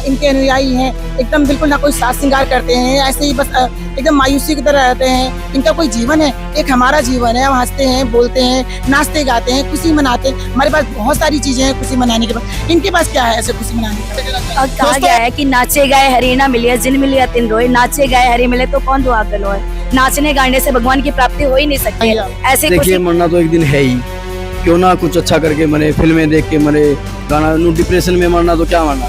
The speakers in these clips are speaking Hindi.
इनके अनुयायी हैं, एकदम बिल्कुल ना कोई साज श्रृंगार करते हैं, ऐसे ही बस एकदम मायूसी की तरह रहते हैं। इनका कोई जीवन है, एक हमारा जीवन है। हम हंसते हैं, बोलते हैं, नाचते गाते हैं, खुशी मनाते हैं। हमारे पास बहुत सारी चीजें हैं खुशी मनाने के बाद। इनके पास क्या है ऐसे खुशी मनाने के बाद? कहा गया है कि नाचे गाए हरि ना मिले, जिन मिले तिन रोए। नाचे गाए हरि मिले तो कौन दुआगन होए। नाचने गाने से भगवान की प्राप्ति हो ही नहीं सकती है। ऐसे देखिए, मरना तो एक दिन है ही, क्यों ना कुछ अच्छा करके मरे, फिल्में देख के मरे, गाना डिप्रेशन में मरना तो क्या मरना,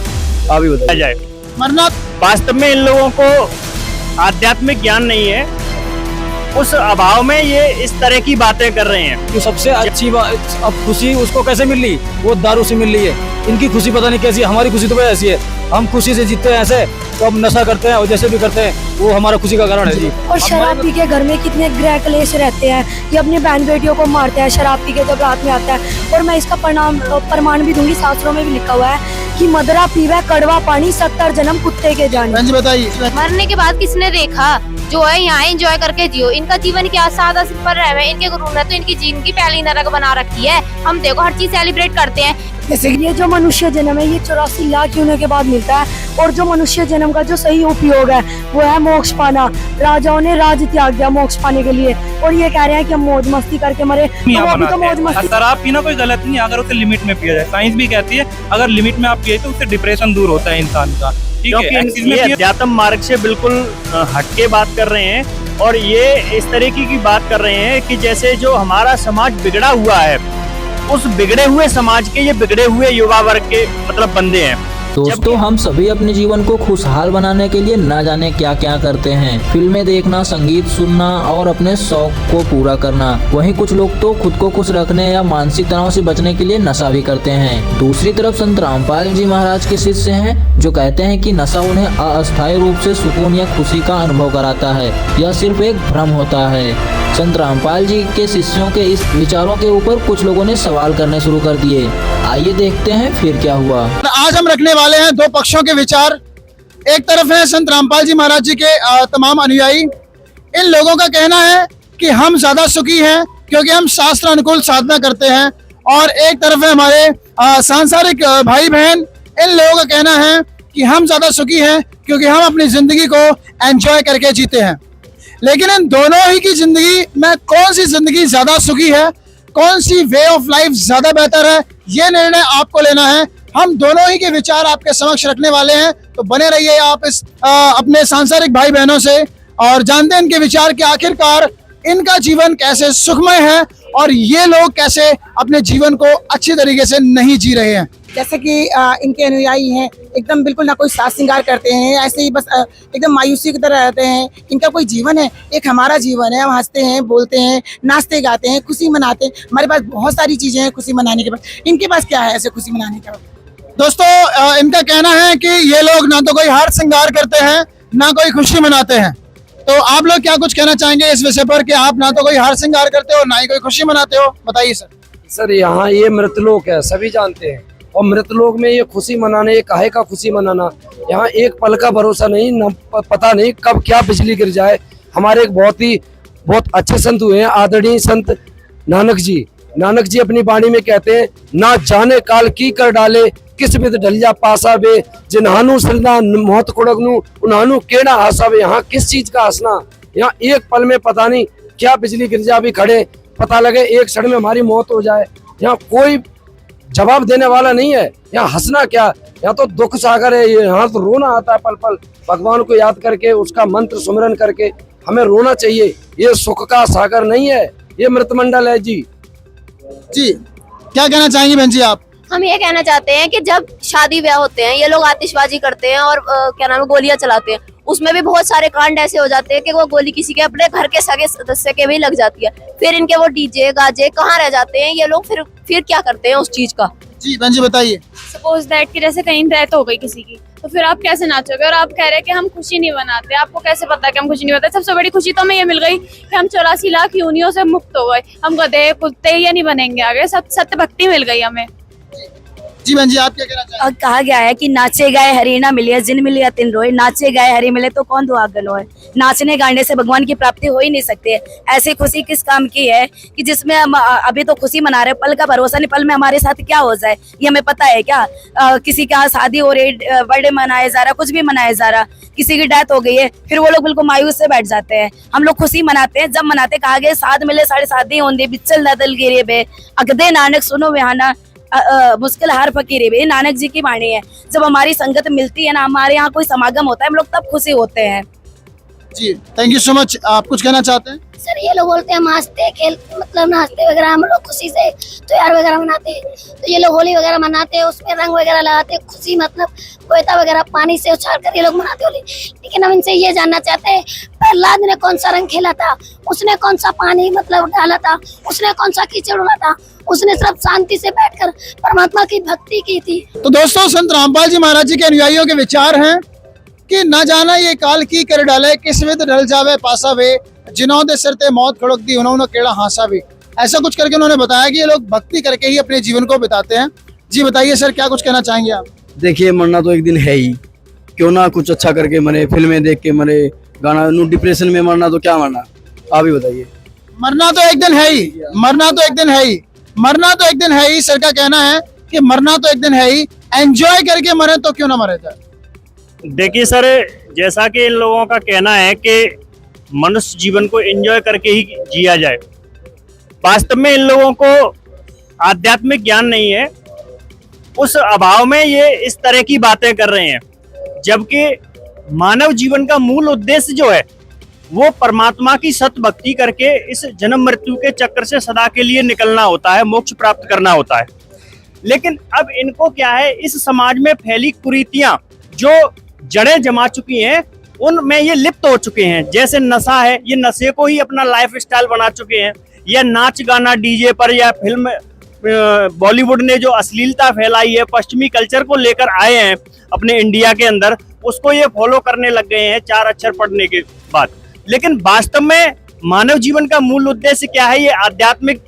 आप ही बताइए। जाए मरना वास्तव में इन लोगों को आध्यात्मिक ज्ञान नहीं है, उस अभाव में ये इस तरह की बातें कर रहे हैं। जो सबसे अच्छी बात, अब खुशी उसको कैसे मिल रही, वो दारू से मिल रही है। इनकी खुशी पता नहीं कैसी है, हमारी खुशी तो ऐसी है। हम खुशी से जीते हैं ऐसे, तो अब नशा करते हैं और जैसे भी करते हैं वो हमारा खुशी का कारण है जी। और शराब पी के घर में कितने गृह क्लेश रहते हैं। ये अपनी बहन बेटियों को मारते हैं शराब पी के जब रात में आता है। और मैं इसका प्रमाण भी दूंगी, शास्त्रों में भी लिखा हुआ है कि मदरा पीवे कड़वा पानी, 70 जन्म कुत्ते के जाने। बताइए, मरने के बाद किसने देखा? जो है यहाँ एंजॉय करके जियो। इनका जीवन क्या सादा सिंपल रहे। इनके गुरु ने तो इनकी जिंदगी पहली नरक बना रखी है। हम देखो हर चीज सेलिब्रेट करते हैं। जैसे ये जो मनुष्य जन्म है ये 84 लाख होने के बाद मिलता है। और जो मनुष्य जन्म का जो सही उपयोग है वो है मोक्ष पाना। राजाओं ने राज त्याग दिया मोक्ष पाने के लिए, और ये कह रहे हैं कि हम मौज मस्ती करके मरे। तो अभी तो मौज मस्ती। शराब पीना कोई गलत नहीं है अगर उसे लिमिट में पिया जाए। साइंस भी कहती है अगर लिमिट में आप पिए तो उससे डिप्रेशन दूर होता है इंसान का। क्योंकि ये अध्यात्म मार्ग से बिल्कुल हटके बात कर रहे हैं, और ये इस तरीके की बात कर रहे हैं कि जैसे जो हमारा समाज बिगड़ा हुआ है, उस बिगड़े हुए समाज के ये बिगड़े हुए युवा वर्ग के मतलब बंदे हैं। दोस्तों, हम सभी अपने जीवन को खुशहाल बनाने के लिए ना जाने क्या क्या करते हैं। फिल्में देखना, संगीत सुनना और अपने शौक को पूरा करना। वहीं कुछ लोग तो खुद को खुश रखने या मानसिक तनाव से बचने के लिए नशा भी करते हैं। दूसरी तरफ संत रामपाल जी महाराज के शिष्य हैं जो कहते हैं कि नशा उन्हें अस्थायी रूप से सुकून या खुशी का अनुभव कराता है। यह सिर्फ एक भ्रम होता है। संत रामपाल जी के शिष्यों के इस विचारों के ऊपर कुछ लोगों ने सवाल करने शुरू कर दिए। आइए देखते हैं फिर क्या हुआ। आज हम रखने वाले हैं दो पक्षों के विचार। एक तरफ है संत रामपाल जी महाराज जी के तमाम अनुयायी। इन लोगों का कहना है कि हम ज्यादा सुखी हैं क्योंकि हम शास्त्र अनुकूल साधना करते हैं। और एक तरफ है हमारे सांसारिक भाई बहन। इन लोगों का कहना है कि हम ज्यादा सुखी हैं क्योंकि हम अपनी जिंदगी को एंजॉय करके जीते हैं। लेकिन इन दोनों ही की जिंदगी में कौन सी जिंदगी ज्यादा सुखी है, कौन सी वे ऑफ लाइफ ज्यादा बेहतर है, ये निर्णय आपको लेना है। हम दोनों ही के विचार आपके समक्ष रखने वाले हैं, तो बने रहिए आप इस अपने सांसारिक भाई बहनों से और जानते हैं इनके विचार कि आखिरकार इनका जीवन कैसे सुखमय है और ये लोग कैसे अपने जीवन को अच्छी तरीके से नहीं जी रहे हैं। जैसे कि इनके अनुयायी हैं, एकदम बिल्कुल ना कोई साज श्रृंगार करते हैं, ऐसे ही बस एकदम मायूसी की तरह रहते हैं। इनका कोई जीवन है, एक हमारा जीवन है। हम हंसते हैं, बोलते हैं, नाचते गाते हैं, खुशी मनाते हैं। हमारे पास बहुत सारी चीजें हैं खुशी मनाने के बाद। इनके पास क्या है ऐसे खुशी मनाने के बाद? दोस्तों, इनका कहना है कि ये लोग ना तो कोई हार श्रृंगार करते हैं, ना कोई खुशी मनाते हैं। तो आप लोग क्या कुछ कहना चाहेंगे इस विषय पर कि आप ना तो कोई हार श्रृंगार करते हो, ना ही कोई खुशी मनाते हो? बताइए सर। सर, यहाँ ये मृतलोक है, सभी जानते हैं। और मृतलोक में ये खुशी मनाने, ये काहे का खुशी मनाना, यहाँ एक पल का भरोसा नहीं, न पता नहीं कब क्या बिजली गिर जाए। हमारे एक बहुत अच्छे संत हुए हैं, आदरणीय संत नानक जी। नानक जी अपनी वाणी में कहते हैं, ना जाने काल की कर डाले, किस विध ढलिया पासा बे, जिन्हानु सृजना मौत कुड़गनु उन्हानु केड़ा हासा बे। यहाँ किस चीज का हंसना, यहाँ एक पल में पता नहीं क्या बिजली गिर जाए, अभी खड़े पता लगे एक क्षण में हमारी मौत हो जाए। यहाँ कोई जवाब देने वाला नहीं है। यहाँ हंसना क्या, यहाँ तो दुख सागर है। यहाँ तो रोना आता है पल पल। भगवान को याद करके, उसका मंत्र सुमिरन करके हमें रोना चाहिए। ये सुख का सागर नहीं है, ये मृतमंडल है जी। जी, क्या कहना चाहेंगी बहन जी आप? हम ये कहना चाहते हैं कि जब शादी ब्याह होते हैं ये लोग आतिशबाजी करते हैं और क्या नाम है गोलियां चलाते हैं। उसमें भी बहुत सारे कांड ऐसे हो जाते हैं कि वो गोली किसी के अपने घर के सगे सदस्य के भी लग जाती है। फिर इनके वो डीजे गाजे कहाँ रह जाते हैं ये लोग? फिर क्या करते हैं उस चीज का? जी बहन जी बताइए। सपोज दैट कि जैसे कहीं डेथ हो गई किसी की, तो फिर आप कैसे नाचोगे? और आप कह रहे हैं कि हम खुशी नहीं मनाते। आपको कैसे पता कि हम खुशी नहीं मनाते? सबसे बड़ी खुशी तो हमें ये मिल गई कि हम 84 लाख योनियों से मुक्त हो गए। हम गधे कुत्ते ये नहीं बनेंगे आगे, सब सत्य भक्ति मिल गई हमें। जी बहन जी, आप क्या कहना चाहेंगे? और कहा गया है कि नाचे गए हरि ना मिले, जिन मिले तिन रोए। नाचे गए हरि मिले तो कौन दुआगन होए। नाचने गाने से भगवान की प्राप्ति हो ही नहीं सकती है। ऐसी खुशी किस काम की है कि जिसमें हम अभी तो खुशी मना रहे, पल का भरोसा नहीं, पल में हमारे साथ क्या हो जाए ये हमें पता है क्या? किसी के यहाँ शादी हो रही, बर्थडे मनाया जा रहा, कुछ भी मनाया जा रहा, किसी की डेथ हो गई है, फिर वो लोग बिल्कुल मायूस से बैठ जाते हैं। हम लोग खुशी मनाते हैं, जब मनाते कहा गया साथ मिले साढ़े शादी होंगे, बिचल ददल गिरे बे अगदे नानक सुनो बेहाना मुश्किल हार फकीरे बे। नानक जी की वाणी है। जब हमारी संगत मिलती है ना, हमारे यहाँ कोई समागम होता है, हम लोग तब खुशी होते हैं। जी थैंक यू सो मच। आप कुछ कहना चाहते हैं? सर ये लोग बोलते हैं हम हंसते खेलते मतलब नाचते वगैरह, हम लोग खुशी से त्योहार वगैरह मनाते हैं। तो ये लोग होली वगैरह मनाते हैं, उसमें रंग वगैरह लगाते हैं, खुशी मतलब कोयता वगैरह पानी से उछाल कर ये लोग मनाते होली। लेकिन हम इनसे ये जानना चाहते हैं, प्रहलाद ने कौन सा रंग खेला था, उसने कौन सा पानी मतलब डाला था, उसने कौन सा कीचड़ उड़ा था, उसने सिर्फ शांति से बैठकर परमात्मा की भक्ति की थी। तो दोस्तों, संत रामपाल जी महाराज जी के अनुयायियों के विचार हैं कि न जाना ये काल की कर डाले, किस विध ढल जावे पासा वे, जिन्हों दे सिर ते मौत खड़क दी, उन्होंने केड़ा हासा भी। ऐसा कुछ करके उन्होंने बताया कि ये लोग भक्ति करके ही अपने जीवन को बिताते हैं। जी बताइए सर, क्या कुछ कहना चाहेंगे आप? देखिए, मरना तो एक दिन है ही, क्यों ना कुछ अच्छा करके मरे, फिल्में देख के मरे, गाना डिप्रेशन में मरना तो क्या मरना, आप ही बताइए। मरना तो एक दिन है ही, मरना तो एक दिन है ही, मरना तो एक दिन है ही। सर का कहना है कि मरना तो एक दिन है ही, एंजॉय करके मरे तो क्यों ना मरे जाए। देखिए सर, जैसा कि इन लोगों का कहना है कि मनुष्य जीवन को एंजॉय करके ही जिया जाए, वास्तव में इन लोगों को आध्यात्मिक ज्ञान नहीं है, उस अभाव में ये इस तरह की बातें कर रहे हैं। जबकि मानव जीवन का मूल उद्देश्य जो है वो परमात्मा की सत भक्ति करके इस जन्म मृत्यु के चक्र से सदा के लिए निकलना होता है, मोक्ष प्राप्त करना होता है। लेकिन अब इनको क्या है, इस समाज में फैली कुरीतियां जो जड़ें जमा चुकी हैं उनमें ये लिप्त हो चुके हैं। जैसे नशा है, ये नशे को ही अपना लाइफ स्टाइल बना चुके हैं, या नाच गाना डीजे पर, या फिल्म बॉलीवुड ने जो अश्लीलता फैलाई है, पश्चिमी कल्चर को लेकर आए हैं अपने इंडिया के अंदर, उसको ये फॉलो करने लग गए हैं 4 अक्षर पढ़ने के बाद। लेकिन वास्तव में मानव जीवन का मूल उद्देश्य क्या है? ये आध्यात्मिक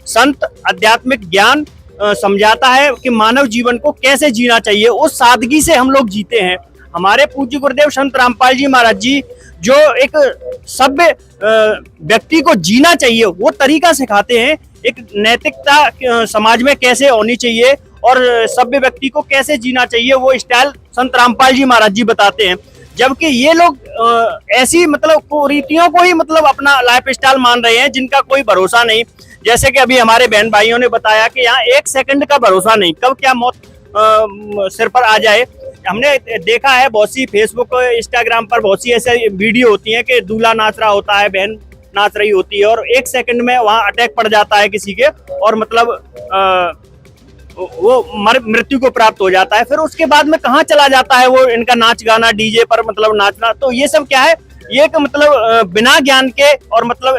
संत आध्यात्मिक ज्ञान समझाता है कि मानव जीवन को कैसे जीना चाहिए। उस सादगी से हम लोग जीते हैं। हमारे पूज्य गुरुदेव संत रामपाल जी महाराज जी जो एक सभ्य व्यक्ति को जीना चाहिए वो तरीका सिखाते हैं। एक नैतिकता समाज में कैसे होनी चाहिए और सभ्य व्यक्ति को कैसे जीना चाहिए, वो स्टाइल संत रामपाल जी महाराज जी बताते हैं। जबकि ये लोग ऐसी मतलब कुरीतियों को ही मतलब अपना लाइफ स्टाइल मान रहे हैं जिनका कोई भरोसा नहीं। जैसे कि अभी हमारे बहन भाइयों ने बताया कि यहाँ 1 सेकंड का भरोसा नहीं, कब क्या मौत सिर पर आ जाए। हमने देखा है बहुत सी फेसबुक इंस्टाग्राम पर बहुत सी ऐसी वीडियो होती हैं कि दूल्हा नाच रहा होता है, बहन नाच रही होती है और 1 सेकंड में वहाँ अटैक पड़ जाता है किसी के और मतलब वो मृत्यु को प्राप्त हो जाता है। फिर उसके बाद में कहाँ चला जाता है वो इनका नाच गाना, डीजे पर मतलब नाचना। तो ये सब क्या है, ये एक मतलब बिना ज्ञान के और मतलब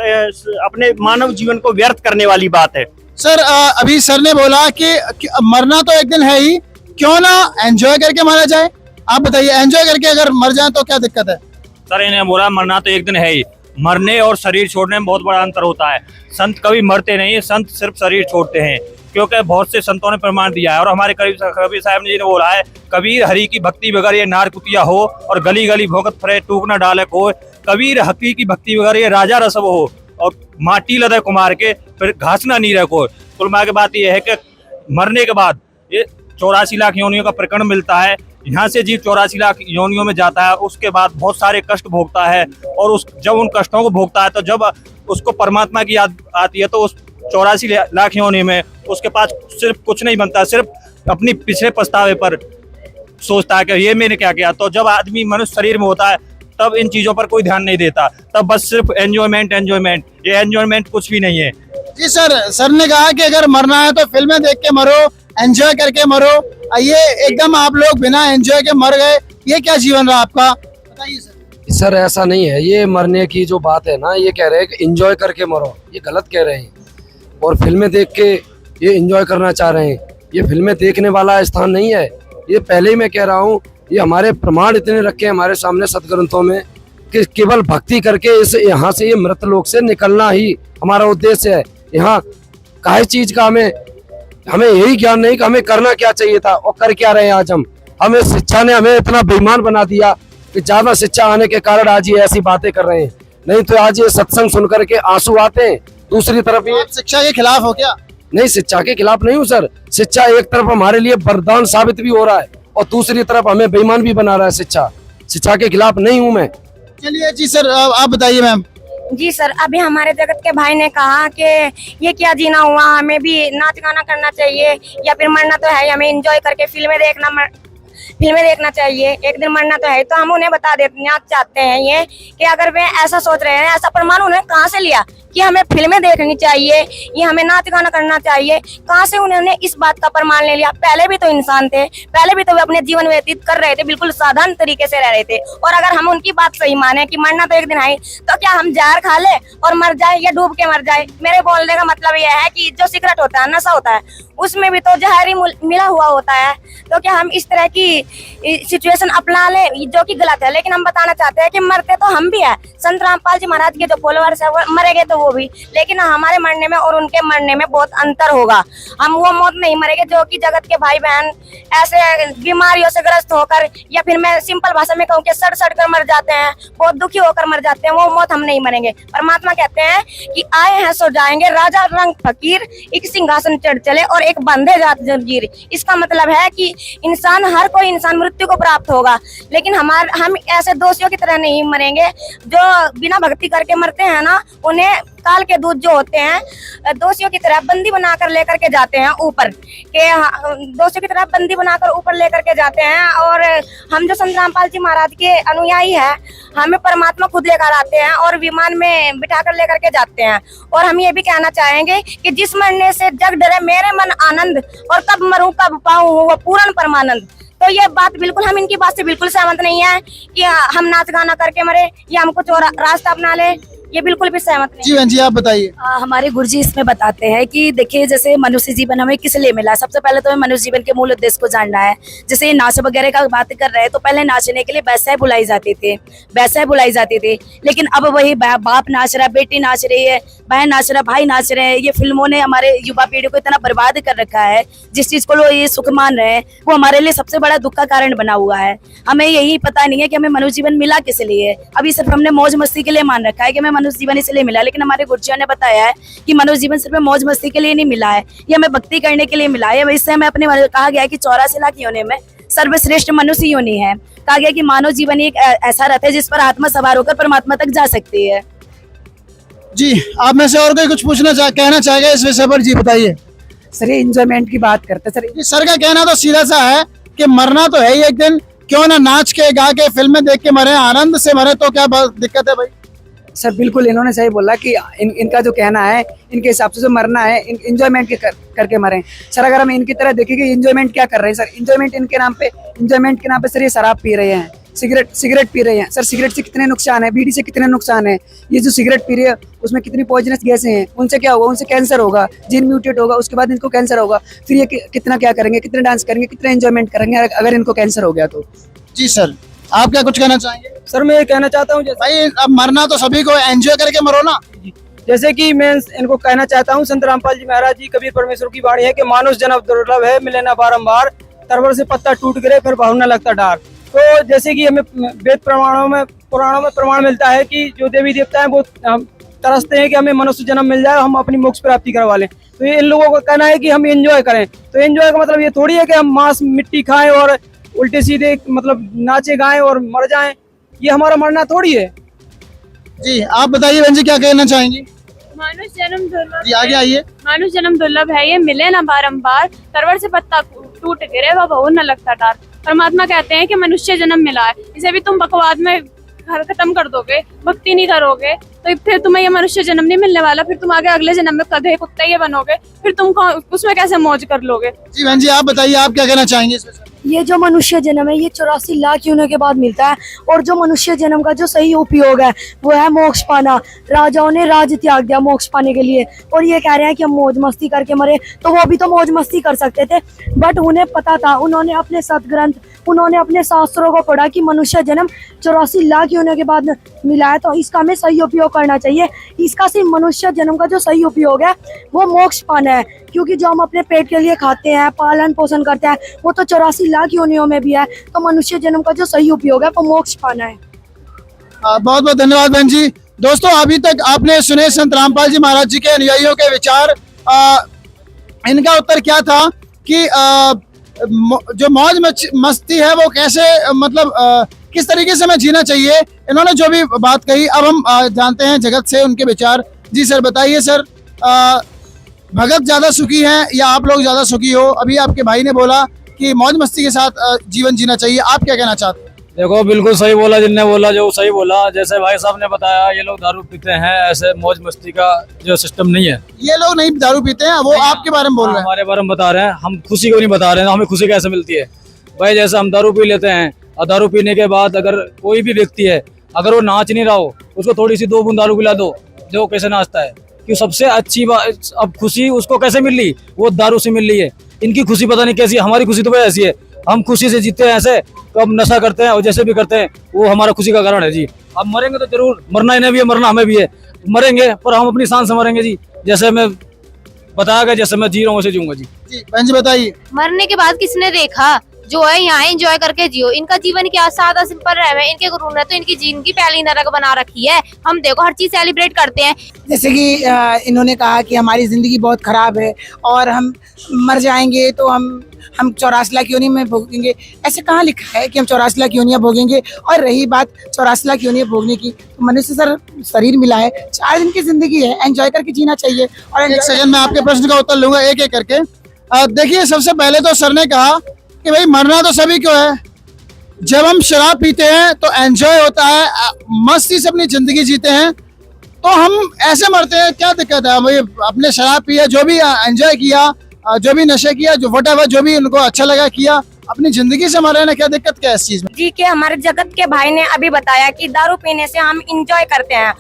अपने मानव जीवन को व्यर्थ करने वाली बात है। सर अभी सर ने बोला कि मरना तो एक दिन है ही, क्यों ना एंजॉय करके मारा जाए। आप बताइए, एंजॉय करके अगर मर जाए तो क्या दिक्कत है? सर इन्हें बोला मरना तो एक दिन है ही, मरने और शरीर छोड़ने में बहुत बड़ा अंतर होता है। संत कभी मरते नहीं है, संत सिर्फ शरीर छोड़ते हैं, क्योंकि बहुत से संतों ने प्रमाण दिया है। और हमारे कबीर साहब जी ने बोला है, कबीर हरि की भक्ति बगैर ये नार कुतिया हो और गली गली भोगत फरे टूक न डाले को। कबीर हकी की भक्ति बगैर ये राजा रसव हो और माटी लदे कुमार के फिर घास ना नीरे को। कुल मिला के बात ये है कि मरने के बाद ये 84 लाख योनियों का प्रकरण मिलता है। यहाँ से जीव 84 लाख योनियों में जाता है, उसके बाद बहुत सारे कष्ट भोगता है और जब उन कष्टों को भोगता है तो जब उसको परमात्मा की याद आती है तो उस 84 लाख योनि में उसके पास सिर्फ कुछ नहीं बनता, सिर्फ अपनी पिछले पछतावे पर सोचता है कि ये मैंने क्या किया। तो जब आदमी मनुष्य शरीर में होता है तब इन चीजों पर कोई ध्यान नहीं देता, तब बस सिर्फ एंजॉयमेंट। ये एंजॉयमेंट कुछ भी नहीं है। जी सर ने कहा कि अगर मरना है तो फिल्में देख के मरो, एंजॉय करके मरो। ये एकदम आप लोग बिना एंजॉय के मर गए, ये क्या जीवन रहा आपका, बताइए सर। सर ऐसा नहीं है, ये मरने की जो बात है ना, ये कह रहे हैं कि एंजॉय करके मरो, ये गलत कह रहे हैं। और फिल्में देख के ये एंजॉय करना चाह रहे हैं, ये फिल्में देखने वाला स्थान नहीं है। ये पहले ही मैं कह रहा हूँ, ये हमारे प्रमाण इतने रखे हैं हमारे सामने सदग्रंथों में कि केवल भक्ति करके इस यहाँ से ये मृत लोक से निकलना ही हमारा उद्देश्य है। यहाँ काहे चीज का हमें हमें यही ज्ञान नहीं कि हमें करना क्या चाहिए था और कर क्या रहे हैं आज हम। हमें शिक्षा ने हमें इतना बेईमान बना दिया कि ज्यादा शिक्षा आने के कारण आज ये ऐसी बातें कर रहे हैं, नहीं तो आज ये सत्संग सुन करके आंसू आते हैं। दूसरी तरफ ये आप शिक्षा के खिलाफ हो क्या? नहीं, शिक्षा के खिलाफ नहीं हूँ सर। शिक्षा एक तरफ हमारे लिए वरदान साबित भी हो रहा है और दूसरी तरफ हमें बेईमान भी बना रहा है। शिक्षा के खिलाफ नहीं हूँ मैं। चलिए जी सर, आप बताइए मैम। जी सर, अभी हमारे जगत के भाई ने कहा कि ये क्या जीना हुआ, हमें भी नाच गाना करना चाहिए या फिर मरना तो है, हमें एंजॉय करके फिल्में देखना चाहिए, एक दिन मरना तो है। तो हम उन्हें बता देना चाहते हैं ये कि अगर वे ऐसा सोच रहे हैं, ऐसा प्रमाण उन्हें कहाँ से लिया कि हमें फिल्में देखनी चाहिए या हमें नाच गाना करना चाहिए? कहाँ से उन्होंने इस बात का प्रमाण ले लिया? पहले भी तो इंसान थे, पहले भी तो वे अपने जीवन व्यतीत कर रहे थे, बिल्कुल साधारण तरीके से रह रहे थे। और अगर हम उनकी बात सही माने कि मरना तो एक दिन है, तो क्या हम जहर खा ले और मर जाए या डूब के मर जाए? मेरे बोलने का मतलब यह है कि जो सिगरेट होता है, नशा होता है, उसमें भी तो जहर ही मिला हुआ होता है। तो क्या हम इस तरह की सिचुएशन अपना ले जो कि गलत है? लेकिन हम बताना चाहते हैं कि मरते तो हम भी है। संत रामपाल जी महाराज के जो फॉलोअर्स है वो मरेंगे तो वो भी, लेकिन हमारे मरने में और उनके मरने में बहुत अंतर होगा। हम वो मौत नहीं मरेंगे जो कि जगत के भाई बहन ऐसे बीमारियों से ग्रस्त होकर, या फिर मैं सिंपल भाषा में कहूँ कि सड़ कर मर जाते हैं, बहुत दुखी होकर मर जाते हैं। वो मौत हम नहीं मरेंगे। परमात्मा कहते हैं कि आए हैं सो जाएंगे, राजा रंग फकीर, एक सिंहासन चढ़ चले और एक बंधे जात जंजीर। इसका मतलब है कि इंसान, हर कोई इंसान मृत्यु को प्राप्त होगा, लेकिन हम ऐसे दोषियों की तरह नहीं मरेंगे जो बिना भक्ति करके मरते हैं ना। उन्हें काल के दूत जो होते हैं दोषियों की तरह बंदी बनाकर लेकर के जाते हैं ऊपर के, दोषियों की तरह बंदी बनाकर ऊपर लेकर के जाते हैं। और हम जो संत रामपाल जी महाराज के अनुयायी हैं, हमें परमात्मा खुद लेकर आते हैं और विमान में बिठाकर लेकर के जाते हैं। और हम ये भी कहना चाहेंगे कि जिस मरने से जग डरे मेरे मन आनंद, और कब मरूं कब पाऊं वो पूर्ण परमानंद। तो ये बात बिल्कुल, हम इनकी बात से बिल्कुल सहमत नहीं है कि हम नाच गाना करके मरे या हम कुछ और रास्ता अपना ले, ये बिल्कुल भी सहमत नहीं। जी बहन जी, आप बताइए। हमारे गुरुजी इसमें बताते हैं कि देखिए, जैसे मनुष्य जीवन हमें किस लिए मिला है। सबसे पहले तो हमें मनुष्य जीवन के मूल उद्देश्य को जानना है। जैसे ये नाच वगैरह का बात कर रहे हैं, तो पहले नाचने के लिए वैसे बुलाई जाते थे, लेकिन अब वही बाप नाच रहा है, बेटी नाच रही है, बहन नाच रहा है, भाई नाच रहे हैं। ये फिल्मों ने हमारे युवा पीढ़ी को इतना बर्बाद कर रखा है, जिस चीज को लोग ये सुख मान रहे हैं वो हमारे लिए सबसे बड़ा दुख का कारण बना हुआ है। हमें यही पता नहीं है कि हमें मनुष्य जीवन मिला किस लिए। अभी सिर्फ हमने मौज मस्ती के लिए मान रखा है कि हमें मनुष्य जीवन इसलिए मिला, लेकिन हमारे गुरुजियों ने बताया है कि मनुष्य जीवन सिर्फ मौज मस्ती के लिए नहीं मिला है, ये हमें भक्ति करने के लिए मिला है। इससे हमें अपने कहा गया है कि 84 लाख योनि में सर्वश्रेष्ठ मनुष्य योनि है। कहा गया कि मानव जीवन एक ऐसा रथ है जिस पर आत्मा सवार होकर परमात्मा तक जा सकती है। जी, आप में से और कोई कुछ कहना चाहेगा इस विषय पर? जी बताइए। सर, ये इंजॉयमेंट की बात करते सर। जी, सर का कहना तो सीधा सा है कि मरना तो है ही एक दिन, क्यों ना नाच के गा के फिल्में देख के मरे, आनंद से मरे, तो क्या दिक्कत है भाई? सर बिल्कुल, इन्होंने सही बोला कि इनका जो कहना है, इनके हिसाब से जो मरना है इंजॉयमेंट करके मरें। सर अगर हम इनकी तरह देखें कि इंजॉयमेंट क्या कर रहे हैं, सर इंजॉयमेंट के नाम पे सर ये शराब पी रहे हैं, सिगरेट पी रहे हैं। सर सिगरेट से कितने नुकसान है, बीड़ी से कितने नुकसान है। ये जो सिगरेट पी रहे हैं उसमें कितनी पॉइजनस गैसें हैं, उनसे क्या होगा? उनसे कैंसर होगा, जीन म्यूटेट होगा, उसके बाद इनको कैंसर होगा। फिर ये कितना क्या करेंगे, कितने डांस करेंगे, कितने एंजॉयमेंट करेंगे अगर इनको कैंसर हो गया तो। जी सर, आप क्या कुछ कहना चाहेंगे? सर मैं ये कहना चाहता हूँ भाई, अब मरना तो सभी को, एंजॉय करके मरो ना। जैसे कि मैं इनको कहना चाहता हूँ, संत रामपाल जी महाराज जी, कबीर परमेश्वर की वाणी है कि मानुष जन्म दुर्लभ है, मिले ना बारंबार, तरवर से पत्ता टूट गिरे फिर बाहु न लगता डार। तो जैसे कि हमें वेद पुराणों में प्रमाण मिलता है कि जो देवी देवता है वो तरसते हैं कि हमें मनुष्य जन्म मिल जाए, हम अपनी मोक्ष प्राप्ति करवा लें। तो ये इन लोगों का कहना है कि हम एंजॉय करें। तो एंजॉय का मतलब ये थोड़ी है कि हम मांस मिट्टी खाएं और उल्टे सीधे मतलब नाचे गाएं और मर जाएं, ये हमारा मरना थोड़ी है। जी, आप बताइए बहन जी, क्या कहना चाहेंगी? मनुष्य जन्म दुर्लभ, जी आगे आइए। मनुष्य जन्म दुर्लभ है, ये मिले ना बारंबार, तरवर से पत्ता टूट गिरे वह बहु न लगता डार। परमात्मा कहते हैं कि मनुष्य जन्म मिला है, इसे भी तुम बकवाद में खत्म कर दोगे, भक्ति नहीं करोगे, तो फिर तुम्हें ये मनुष्य जन्म नहीं मिलने वाला। फिर तुम आगे अगले जन्म में गधे कुत्ते ये बनोगे, फिर तुम उसमें कैसे मौज कर लोगे? जी बहन जी, आप बताइए, आप क्या कहना चाहेंगे इस विषय? ये जो मनुष्य जन्म है ये 84 लाख योनियों के बाद मिलता है, और जो मनुष्य जन्म का जो सही उपयोग है वो है मोक्ष पाना। राजाओं ने राज त्याग दिया मोक्ष पाने के लिए, और ये कह रहे हैं कि हम मौज मस्ती करके मरे, तो वो भी तो मौज मस्ती कर सकते थे, बट उन्हें पता था, उन्होंने अपने सदग्रंथ उन्होंने अपने शास्त्रों को पढ़ा कि मनुष्य जन्म 84 लाख योनियों के बाद मिला है, तो इसका हमें सही उपयोग करना चाहिए। इसका सिर्फ मनुष्य जन्म का जो सही उपयोग है वो मोक्ष पाना है, क्योंकि जो हम अपने पेट के लिए खाते हैं, पालन पोषण करते हैं, वो तो 84 लाख योनियों में भी है। तो मनुष्य जन्म का जो सही उपयोग है वो मोक्ष पाना है। बहुत बहुत धन्यवाद बहन जी। दोस्तों, अभी तक आपने सुने संत रामपाल जी महाराज जी के अनुयायियों के विचार। इनका उत्तर क्या था कि जो मौज मस्ती है वो कैसे मतलब किस तरीके से हमें जीना चाहिए, इन्होंने जो भी बात कही। अब हम जानते हैं जगत से उनके विचार। जी सर, बताइए सर, भगत ज्यादा सुखी हैं या आप लोग ज्यादा सुखी हो? अभी आपके भाई ने बोला कि मौज मस्ती के साथ जीवन जीना चाहिए, आप क्या कहना चाहते हैं? देखो, बिल्कुल सही बोला जिनने बोला, जो सही बोला। जैसे भाई साहब ने बताया, ये लोग दारू पीते हैं, ऐसे मौज मस्ती का जो सिस्टम नहीं है। ये लोग नहीं दारू पीते हैं, वो आपके बारे में बोल रहे हैं। हमारे बारे में बता रहे हैं, हम खुशी को नहीं बता रहे हैं। हमें खुशी कैसे मिलती है भाई? जैसे हम दारू पी लेते हैं और दारू पीने के बाद अगर कोई भी व्यक्ति है, अगर वो नाच नहीं रहा हो, उसको थोड़ी सी 2 बूंद दारू पिला दो, जो कैसे नाचता है। कि सबसे अच्छी बात, अब खुशी उसको कैसे मिल रही? वो दारू से मिल रही है। इनकी खुशी पता नहीं कैसी, हमारी खुशी तो भाई ऐसी है। हम खुशी से जीते हैं ऐसे, तो हम नशा करते हैं और जैसे भी करते हैं वो हमारा खुशी का कारण है जी। अब मरेंगे तो जरूर, मरना इन्हें भी है, मरना हमें भी है। मरेंगे पर हम अपनी शान से मरेंगे जी। जैसे मैं बताया गया, जैसे मैं जी रहा हूँ वैसे जीऊंगा जी। जी बहन जी बताइए। मरने के बाद किसने देखा? जो है यहाँ एंजॉय करके जियो। इनका जीवन क्या सादा सिंपल रहे। इनके गुरु ने तो इनकी जिंदगी पहली नरक बना रखी है। हम देखो हर चीज सेलिब्रेट करते हैं। जैसे कि इन्होंने कहा कि हमारी ज़िंदगी बहुत ख़राब है और हम मर जाएंगे तो हम 84 लाख योनि में भोगेंगे। ऐसे कहाँ लिखा है कि हम 84 लाख योनियाँ भोगेंगे? और रही बात 84 लाख योनियाँ भोगने की, तो मनुष्य सर शरीर मिला है, 4 दिन की ज़िंदगी है, एंजॉय करके जीना चाहिए। और एक सेकंड में आपके प्रश्न का उत्तर लूंगा एक एक करके। देखिए, सबसे पहले तो सर ने कहा कि भाई मरना तो सभी को है। जब हम शराब पीते हैं तो एंजॉय होता है, मस्ती से अपनी जिंदगी जीते हैं, तो हम ऐसे मरते हैं, क्या दिक्कत है? भाई अपने शराब पिया, जो भी एंजॉय किया, जो भी नशे किया, जो व्हाटएवर जो भी उनको अच्छा लगा किया, अपनी जिंदगी से मर रहे हैं, क्या दिक्कत क्या है इस चीज में? जी के हमारे जगत के भाई ने अभी बताया कि दारू पीने से हम इंजॉय करते हैं,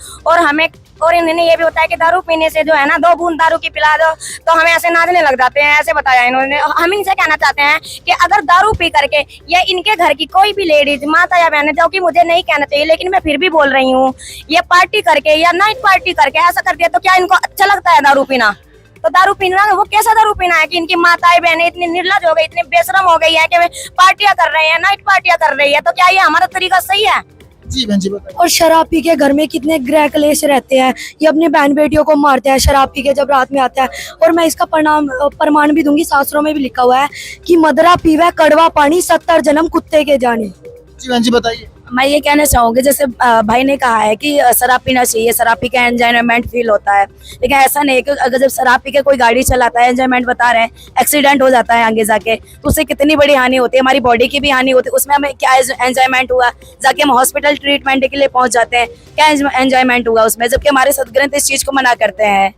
और इन्होंने ये भी बताया कि दारू पीने से जो है ना 2 बूंद दारू की पिला दो तो हमें ऐसे नाचने लग जाते हैं, ऐसे बताया इन्होंने। हम इनसे कहना चाहते हैं कि अगर दारू पी करके या इनके घर की कोई भी लेडीज, माता या बहन, जो कि मुझे नहीं कहना चाहिए लेकिन मैं फिर भी बोल रही हूँ, ये पार्टी करके या नाइट पार्टी करके ऐसा करती है, तो क्या इनको अच्छा लगता है दारू पीना? तो दारू पीना वो कैसा दारू पीना है कि इनकी माताएं बहनें इतनी निर्लज हो गई, इतनी बेशरम हो गई है कि पार्टियां कर रहे हैं, नाइट पार्टियां कर रही है। तो क्या ये हमारा तरीका सही है? जी बहन जी बताइए। और शराब पी के घर में कितने गृह क्लेश रहते हैं, ये अपनी बहन बेटियों को मारते हैं शराब पी के जब रात में आता है। और मैं इसका प्रमाण भी दूंगी, शास्त्रों में भी लिखा हुआ है कि मदरा पीवे कड़वा पानी 70 जन्म कुत्ते के जाने। जी बहन जी बताइए। मैं ये कहना चाहूंगी, जैसे भाई ने कहा है कि शराब पीना चाहिए, शराब पी के एंजॉयमेंट फील होता है, लेकिन ऐसा नहीं है कि अगर जब शराब पी के कोई गाड़ी चलाता है, एंजॉयमेंट बता रहे हैं, एक्सीडेंट हो जाता है आगे जाके, तो उससे कितनी बड़ी हानि होती है, हमारी बॉडी की भी हानि होती है। उसमें हमें क्या एंजॉयमेंट हुआ? जाके हम हॉस्पिटल ट्रीटमेंट के लिए पहुंच जाते हैं, क्या एंजॉयमेंट हुआ उसमें? जबकि हमारे सदग्रंथ इस चीज को मना करते हैं।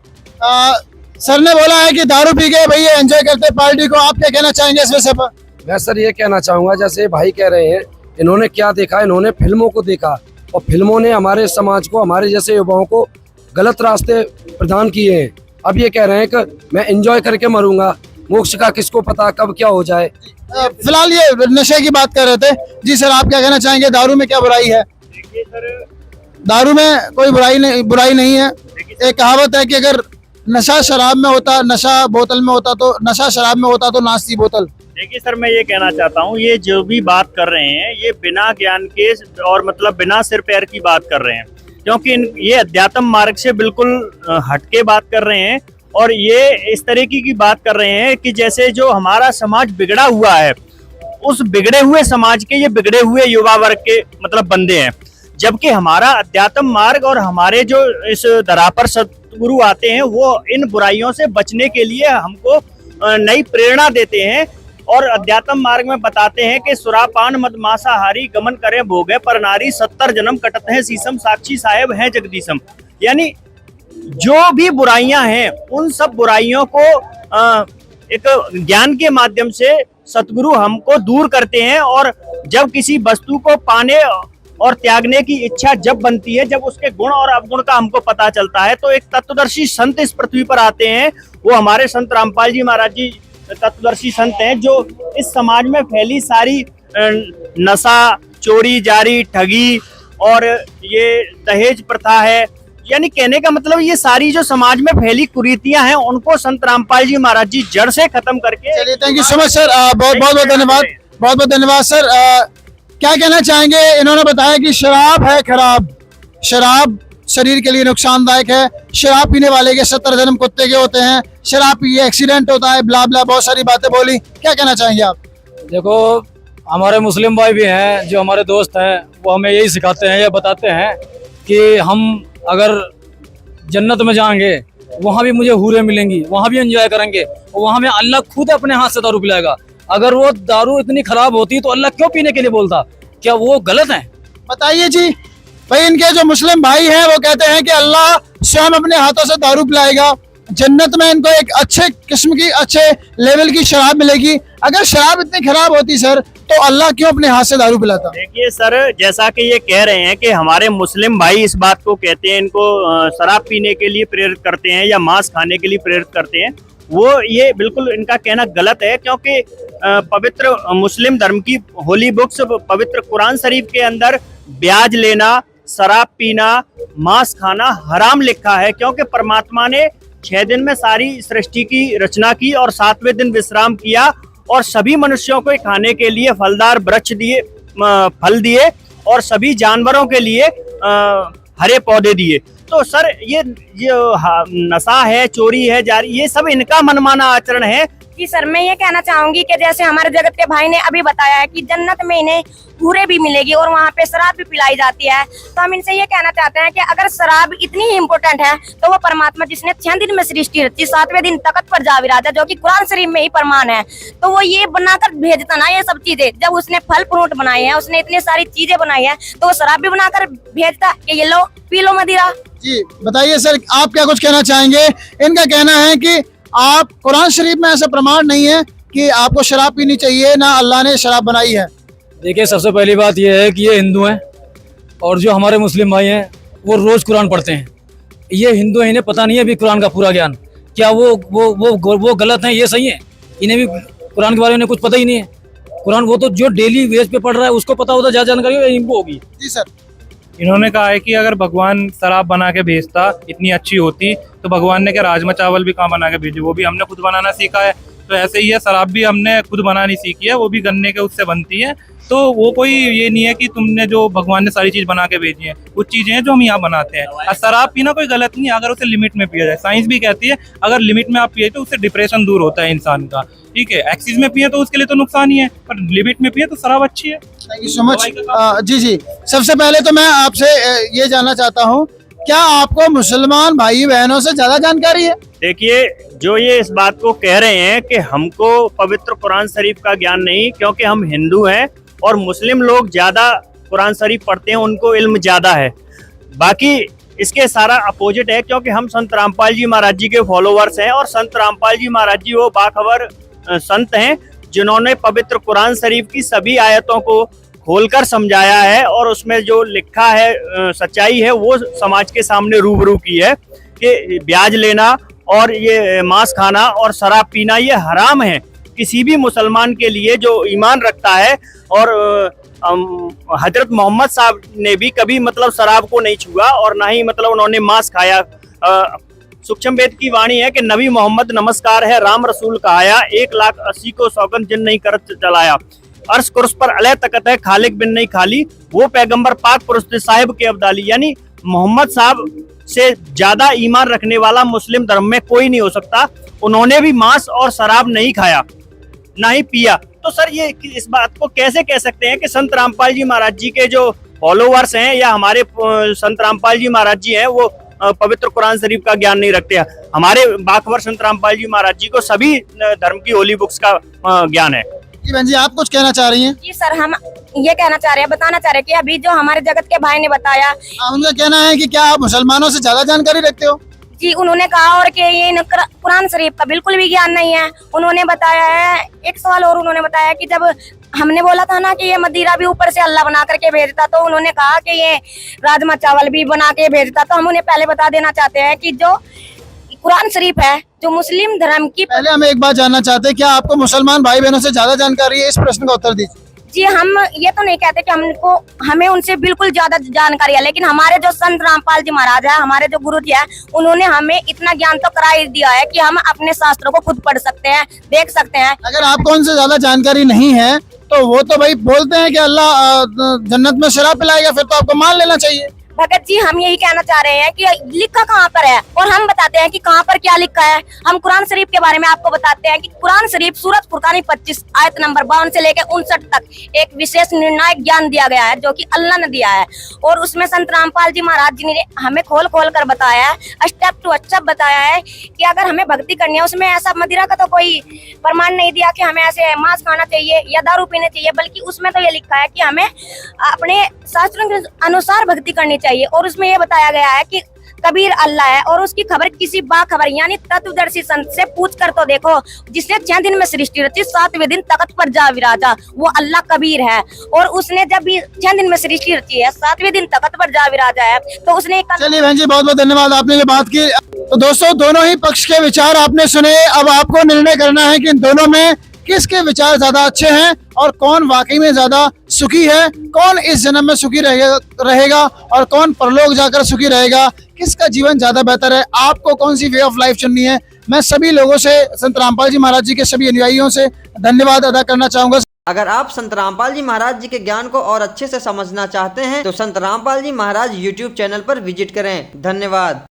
सर ने बोला है कि दारू पी के भैया एंजॉय करते पार्टी को, आप क्या कहना चाहेंगे इस विषय पर? मैं सर ये कहना चाहूँगा, जैसे भाई कह रहे हैं, इन्होंने क्या देखा? इन्होंने फिल्मों को देखा और फिल्मों ने हमारे समाज को, हमारे जैसे युवाओं को गलत रास्ते प्रदान किए हैं। अब ये कह रहे हैं कि मैं एंजॉय करके मरूंगा, मोक्ष का किसको पता कब क्या हो जाए। फिलहाल ये नशे की बात कर रहे थे। जी सर, आप क्या कहना चाहेंगे? दारू में क्या बुराई है? देखिए सर, दारू में कोई बुराई नहीं है। एक कहावत है कि अगर नशा शराब में होता, नशा बोतल में होता, तो नशा शराब में होता तो नाचती बोतल। देखिए सर, मैं ये कहना चाहता हूँ, ये जो भी बात कर रहे हैं ये बिना ज्ञान के और मतलब बिना सिर पैर की बात कर रहे हैं, क्योंकि ये अध्यात्म मार्ग से बिल्कुल हटके बात कर रहे हैं। और ये इस तरीके की बात कर रहे हैं कि जैसे जो हमारा समाज बिगड़ा हुआ है, उस बिगड़े हुए समाज के ये बिगड़े हुए युवा वर्ग के मतलब बंदे हैं। जबकि हमारा अध्यात्म मार्ग और हमारे जो इस धरा पर सतगुरु आते हैं, वो इन बुराइयों से बचने के लिए हमको नई प्रेरणा देते हैं और अध्यात्म मार्ग में बताते हैं कि सुरापान मद मांसाहारी गमन करें भोगे पर नारी 70 जन्म कटत है शीशम साक्षी साहेब है जगदीशम। यानी जो भी बुराइयां हैं उन सब बुराइयों को एक ज्ञान के माध्यम से सतगुरु हमको दूर करते हैं। और जब किसी वस्तु को पाने और त्यागने की इच्छा जब बनती है, जब उसके गुण और अवगुण का हमको पता चलता है, तो एक तत्वदर्शी संत इस पृथ्वी पर आते हैं। वो हमारे संत रामपाल जी महाराज जी तत्वदर्शी संत हैं, जो इस समाज में फैली सारी नशा, चोरी जारी, ठगी और ये दहेज प्रथा है, यानी कहने का मतलब ये सारी जो समाज में फैली कुरीतियां हैं उनको संत रामपाल जी महाराज जी जड़ से खत्म करके। चलिए, thank you so much sir, बहुत बहुत धन्यवाद, बहुत बहुत धन्यवाद सर। क्या कहना चाहेंगे? इन्होंने बताया कि शराब है खराब, शराब शरीर के लिए नुकसानदायक है, शराब पीने वाले के 70 जन्म कुत्ते के होते हैं, शराब पिए एक्सीडेंट होता है, ब्ला ब्ला बहुत सारी बातें बोली। क्या कहना चाहेंगे आप? देखो, हमारे मुस्लिम भाई भी हैं जो हमारे दोस्त हैं, वो हमें यही सिखाते हैं, ये बताते हैं कि हम अगर जन्नत में जाएंगे वहाँ भी मुझे हूरें मिलेंगी, वहाँ भी एंजॉय करेंगे, और वहाँ में अल्लाह खुद अपने हाथ से दारू पिलाएगा। अगर वो दारू इतनी खराब होती तो अल्लाह क्यों पीने के लिए बोलता? क्या वो गलत है? बताइए जी। भाई, इनके जो मुस्लिम भाई हैं वो कहते हैं कि अल्लाह स्वयं अपने हाथों से दारू पिलाएगा, जन्नत में इनको एक अच्छे किस्म की, अच्छे लेवल की शराब मिलेगी। अगर शराब इतनी खराब होती सर, तो अल्लाह क्यों अपने हाथ से दारू पिलाता? देखिए सर, जैसा कि ये कह रहे हैं कि हमारे मुस्लिम भाई इस बात को कहते हैं, इनको शराब पीने के लिए प्रेरित करते हैं या मांस खाने के लिए प्रेरित करते हैं, वो ये बिल्कुल इनका कहना गलत है। क्योंकि पवित्र मुस्लिम धर्म की होली बुक्स, पवित्र कुरान शरीफ के अंदर ब्याज लेना, शराब पीना, मांस खाना हराम लिखा है। क्योंकि परमात्मा ने 6 दिन में सारी सृष्टि की रचना की और 7वें दिन विश्राम किया और सभी मनुष्यों को खाने के लिए फलदार वृक्ष दिए, फल दिए, और सभी जानवरों के लिए हरे पौधे दिए। तो सर ये नशा है, चोरी है, जारी, ये सब इनका मनमाना आचरण है। जी सर, मैं ये कहना चाहूंगी कि जैसे हमारे जगत के भाई ने अभी बताया है कि जन्नत में इन्हें हूरें भी मिलेगी और वहाँ पे शराब भी पिलाई जाती है, तो हम इनसे ये कहना चाहते हैं कि अगर शराब इतनी ही इम्पोर्टेंट है तो वो परमात्मा जिसने 6 दिन में सृष्टि रची, 7वें दिन तख्त पर जा विराजा, जो कि कुरान शरीफ में ही प्रमाण है, तो वो ये बनाकर भेजता ना ये सब चीजें। जब उसने फल फ्रूट बनाए हैं, उसने इतनी सारी चीजें बनाई है, तो वो शराब भी बनाकर भेजता कि ये लो पी लो मदिरा। जी बताइए सर, आप क्या कुछ कहना चाहेंगे? इनका कहना है कि आप कुरान शरीफ में ऐसा प्रमाण नहीं है कि आपको शराब पीनी चाहिए, ना अल्लाह ने शराब बनाई है। देखिए, सबसे पहली बात यह है कि ये हिंदू हैं और जो हमारे मुस्लिम भाई हैं वो रोज कुरान पढ़ते हैं। ये हिंदू हैं, इन्हें पता नहीं है अभी कुरान का पूरा ज्ञान। क्या वो गलत हैं, ये सही है? इन्हें भी कुरान के बारे में कुछ पता ही नहीं है। कुरान वो तो जो डेली बेस पे पढ़ रहा है उसको पता होता, ज्यादा जानकारी इनको होगी। जी सर, इन्होंने कहा है कि अगर भगवान शराब बना के भेजता इतनी अच्छी होती तो भगवान ने क्या राजमा चावल भी कहाँ बना के भेजे? वो भी हमने खुद बनाना सीखा है। तो ऐसे ही है, शराब भी हमने खुद बनानी सीखी है, वो भी गन्ने के उससे बनती है। तो वो कोई ये नहीं है कि तुमने जो भगवान ने सारी चीज बना के भेजी है, कुछ चीजें हैं जो हम यहाँ बनाते हैं। और शराब पीना कोई गलत नहीं है अगर उसे लिमिट में पिया जाए। साइंस भी कहती है अगर लिमिट में आप पिए तो उससे डिप्रेशन दूर होता है इंसान का। ठीक है, एक्सीज में पिए तो उसके लिए तो नुकसान ही है, पर लिमिट में पिए तो शराब अच्छी है। Thank you so much. जी, सबसे पहले तो मैं आपसे ये जानना चाहता हूँ, क्या आपको मुसलमान भाई बहनों से ज्यादा जानकारी है? देखिए, जो ये इस बात को कह रहे हैं कि हमको पवित्र कुरान शरीफ का ज्ञान नहीं, क्योंकि हम हिंदू हैं और मुस्लिम लोग ज्यादा कुरान शरीफ पढ़ते हैं, उनको इल्म ज्यादा है। बाकी इसके सारा अपोजिट है, क्योंकि हम संत रामपाल जी महाराज जी के फॉलोवर्स हैं और संत रामपाल जी महाराज जी वो बाखबर संत हैं जिन्होंने पवित्र कुरान शरीफ की सभी आयतों को खोलकर समझाया है और उसमें जो लिखा है सच्चाई है वो समाज के सामने रूबरू की है कि ब्याज लेना और ये मांस खाना और शराब पीना ये हराम है किसी भी मुसलमान के लिए जो ईमान रखता है। और हजरत मोहम्मद साहब ने भी कभी मतलब शराब को नहीं छुआ और ना ही मतलब उन्होंने मांस खाया। सूक्ष्म वेद की वाणी है कि नबी मोहम्मद नमस्कार है, राम रसूल कहाया, 1,80,000 को सौगंध जिन नहीं कर चलाया, अर्श कुर्स पर अलह तकत है, खालिक बिन नहीं खाली, वो पैगंबर पाक पुरुष साहिब के अब्दाली। यानी मोहम्मद साहब से ज्यादा ईमान रखने वाला मुस्लिम धर्म में कोई नहीं हो सकता। उन्होंने भी मांस और शराब नहीं खाया, ना ही पिया। तो सर ये इस बात को कैसे कह सकते हैं कि संत रामपाल जी महाराज जी के जो फॉलोवर्स हैं या हमारे संत रामपाल जी महाराज जी हैं वो पवित्र कुरान शरीफ का ज्ञान नहीं रखते हैं? हमारे बाखबर संत रामपाल जी महाराज जी को सभी धर्म की होली बुक्स का ज्ञान है। जी बहन जी, आप कुछ कहना चाह रही हैं? जी सर, हम ये कहना चाह रहे हैं, बताना चाह रहे हैं कि अभी जो हमारे जगत के भाई ने बताया, उनका कहना है कि क्या आप मुसलमानों से ज्यादा जानकारी रखते हो? जी उन्होंने कहा और कि ये कुरान शरीफ का बिल्कुल भी ज्ञान नहीं है। उन्होंने बताया है एक सवाल और उन्होंने बताया कि जब हमने बोला था ना कि ये मदिरा भी ऊपर से अल्लाह बना करके भेजता, तो उन्होंने कहा कि ये राजमा चावल भी बना के भेजता। तो हम उन्हें पहले बता देना चाहते हैं कि जो कुरान शरीफ है जो मुस्लिम धर्म की, पहले हम एक बात जानना चाहते हैं, क्या आपको मुसलमान भाई बहनों से ज्यादा जानकारी है? इस प्रश्न का उत्तर दीजिए। जी हम ये तो नहीं कहते कि हमें उनसे बिल्कुल ज्यादा जानकारी है, लेकिन हमारे जो संत रामपाल जी महाराज है, हमारे जो गुरु जी है, उन्होंने हमें इतना ज्ञान तो करा ही दिया है कि हम अपने शास्त्रों को खुद पढ़ सकते हैं, देख सकते हैं। अगर आपको उनसे ज्यादा जानकारी नहीं है तो वो तो भाई बोलते हैं कि अल्लाह जन्नत में शराब पिलाएगा, फिर तो आपको मान लेना चाहिए। भगत जी हम यही कहना चाह रहे हैं कि लिखा कहाँ पर है, और हम बताते हैं कि कहाँ पर क्या लिखा है। हम कुरान शरीफ के बारे में आपको बताते हैं कि कुरान शरीफ सूरत फुरकानी 25 आयत नंबर 52 से लेकर 59 तक एक विशेष निर्णायक ज्ञान दिया गया है जो कि अल्लाह ने दिया है, और उसमें संत रामपाल जी महाराज जी ने हमें खोल खोल कर बताया है, स्टेप टू स्टेप बताया है कि अगर हमें भक्ति करनी है, उसमें ऐसा मदिरा का तो कोई प्रमाण नहीं दिया कि हमें ऐसे मांस खाना चाहिए या दारू पीना चाहिए, बल्कि उसमें तो ये लिखा है कि हमें अपने शास्त्रों के अनुसार भक्ति करनी चाहिए। और उसमें ये बताया गया है कि कबीर अल्लाह है और उसकी खबर किसी बाखबर यानी तत्वदर्शी संत से पूछ कर तो देखो, जिसने 6 दिन में सृष्टि रची, 7वें दिन तख्त पर जा विराजा, वो अल्लाह कबीर है। और उसने जब भी 6 दिन में सृष्टि रची है, 7वें दिन तख्त पर जा विराजा है, तो उसने चलिए बहन जी बहुत बहुत धन्यवाद, आपने ये बात की। तो दोस्तों दोनों ही पक्ष के विचार आपने सुने, अब आपको निर्णय करना है कि इन दोनों में किसके विचार ज्यादा अच्छे हैं और कौन वाकई में ज्यादा सुखी है, कौन इस जन्म में सुखी रहेगा और कौन परलोक जाकर सुखी रहेगा, किसका जीवन ज्यादा बेहतर है, आपको कौन सी वे ऑफ लाइफ चुननी है। मैं सभी लोगों से, संत रामपाल जी महाराज जी के सभी अनुयायियों से धन्यवाद अदा करना चाहूंगा। अगर आप संत रामपाल जी महाराज जी के ज्ञान को और अच्छे से समझना चाहते हैं तो संत रामपाल जी महाराज YouTube चैनल पर विजिट करें। धन्यवाद।